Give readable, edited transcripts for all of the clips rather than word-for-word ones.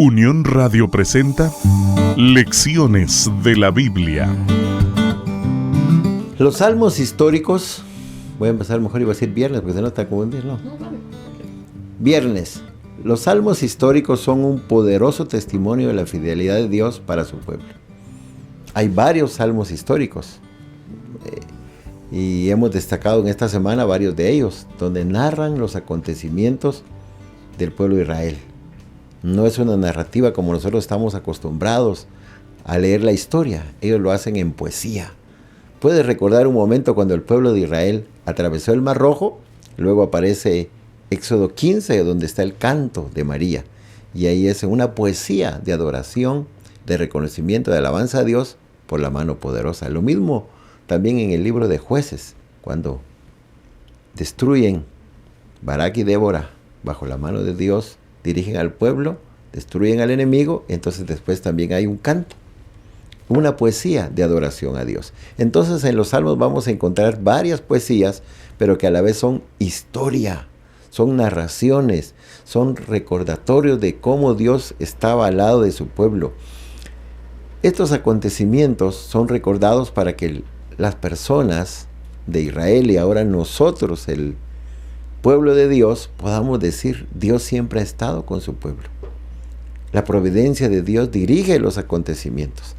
Unión Radio presenta Lecciones de la Biblia. Los salmos históricos, voy a empezar mejor, iba a decir viernes, porque si no está como un viernes, no. Viernes. Los salmos históricos son un poderoso testimonio de la fidelidad de Dios para su pueblo. Hay varios salmos históricos y hemos destacado en esta semana varios de ellos, donde narran los acontecimientos del pueblo de Israel. No es una narrativa como nosotros estamos acostumbrados a leer la historia. Ellos lo hacen en poesía. Puedes recordar un momento cuando el pueblo de Israel atravesó el Mar Rojo. Luego aparece Éxodo 15, donde está el canto de María. Y ahí es una poesía de adoración, de reconocimiento, de alabanza a Dios por la mano poderosa. Lo mismo también en el libro de Jueces, cuando destruyen Barak y Débora bajo la mano de Dios, dirigen al pueblo, destruyen al enemigo, entonces después también hay un canto, una poesía de adoración a Dios. Entonces en los salmos vamos a encontrar varias poesías, pero que a la vez son historia, son narraciones, son recordatorios de cómo Dios estaba al lado de su pueblo. Estos acontecimientos son recordados para que las personas de Israel y ahora nosotros, el pueblo de Dios, podamos decir: Dios siempre ha estado con su pueblo. La providencia de Dios dirige los acontecimientos.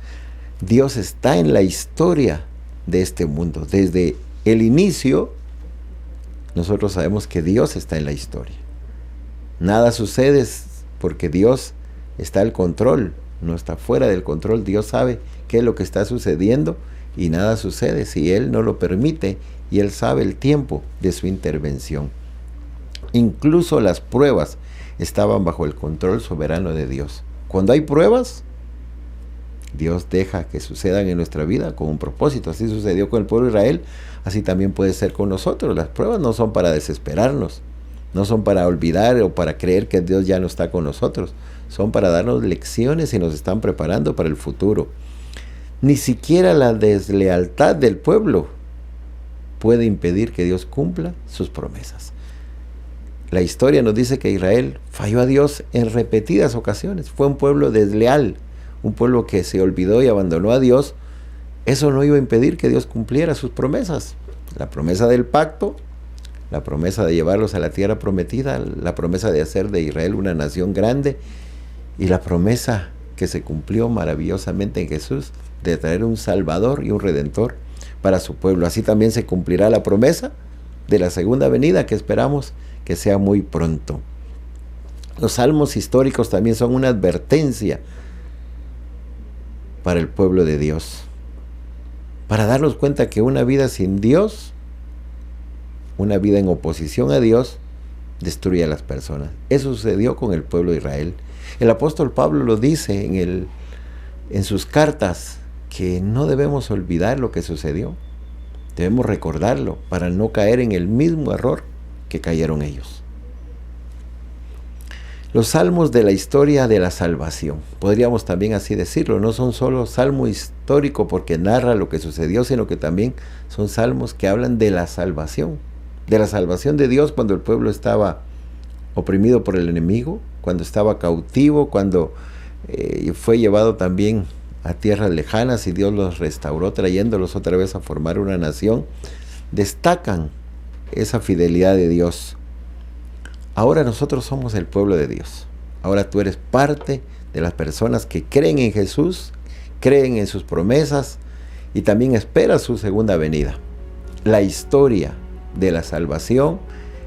Dios está en la historia de este mundo. Desde el inicio, nosotros sabemos que Dios está en la historia. Nada sucede porque Dios está al control, no está fuera del control. Dios sabe qué es lo que está sucediendo y nada sucede si Él no lo permite, y Él sabe el tiempo de su intervención. Incluso las pruebas estaban bajo el control soberano de Dios. Cuando hay pruebas, Dios deja que sucedan en nuestra vida con un propósito. Así sucedió con el pueblo de Israel, así también puede ser con nosotros. Las pruebas no son para desesperarnos, no son para olvidar o para creer que Dios ya no está con nosotros. Son para darnos lecciones y nos están preparando para el futuro. Ni siquiera la deslealtad del pueblo puede impedir que Dios cumpla sus promesas. La historia nos dice que Israel falló a Dios en repetidas ocasiones. Fue un pueblo desleal, un pueblo que se olvidó y abandonó a Dios. Eso no iba a impedir que Dios cumpliera sus promesas. La promesa del pacto, la promesa de llevarlos a la tierra prometida, la promesa de hacer de Israel una nación grande, y la promesa que se cumplió maravillosamente en Jesús de traer un Salvador y un Redentor para su pueblo. Así también se cumplirá la promesa de la segunda venida, que esperamos que sea muy pronto. Los salmos históricos también son una advertencia para el pueblo de Dios, para darnos cuenta que una vida sin Dios, una vida en oposición a Dios, destruye a las personas. Eso sucedió con el pueblo de Israel. El apóstol Pablo lo dice en sus cartas, que no debemos olvidar lo que sucedió. Debemos recordarlo para no caer en el mismo error que cayeron ellos. Los salmos de la historia de la salvación, podríamos también así decirlo, no son solo salmo histórico porque narra lo que sucedió, sino que también son salmos que hablan de la salvación de Dios cuando el pueblo estaba oprimido por el enemigo, cuando estaba cautivo, cuando fue llevado también a tierras lejanas y Dios los restauró trayéndolos otra vez a formar una nación. Destacan esa fidelidad de Dios. Ahora nosotros somos el pueblo de Dios. Ahora tú eres parte de las personas que creen en Jesús, creen en sus promesas y también esperan su segunda venida. La historia de la salvación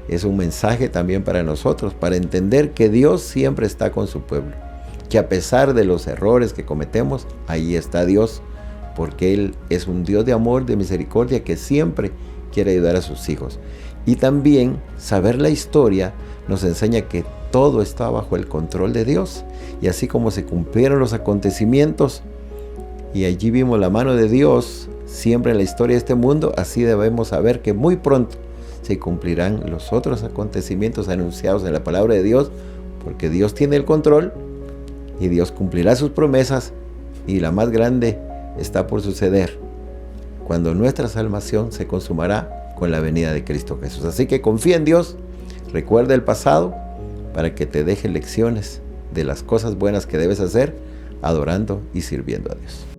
es un mensaje también para nosotros, para entender que Dios siempre está con su pueblo, que a pesar de los errores que cometemos, ahí está Dios, porque Él es un Dios de amor, de misericordia, que siempre quiere ayudar a sus hijos. Y también saber la historia nos enseña que todo está bajo el control de Dios, y así como se cumplieron los acontecimientos y allí vimos la mano de Dios siempre en la historia de este mundo, así debemos saber que muy pronto se cumplirán los otros acontecimientos anunciados en la palabra de Dios, porque Dios tiene el control y Dios cumplirá sus promesas, y la más grande está por suceder cuando nuestra salvación se consumará con la venida de Cristo Jesús. Así que confía en Dios, recuerda el pasado para que te deje lecciones de las cosas buenas que debes hacer, adorando y sirviendo a Dios.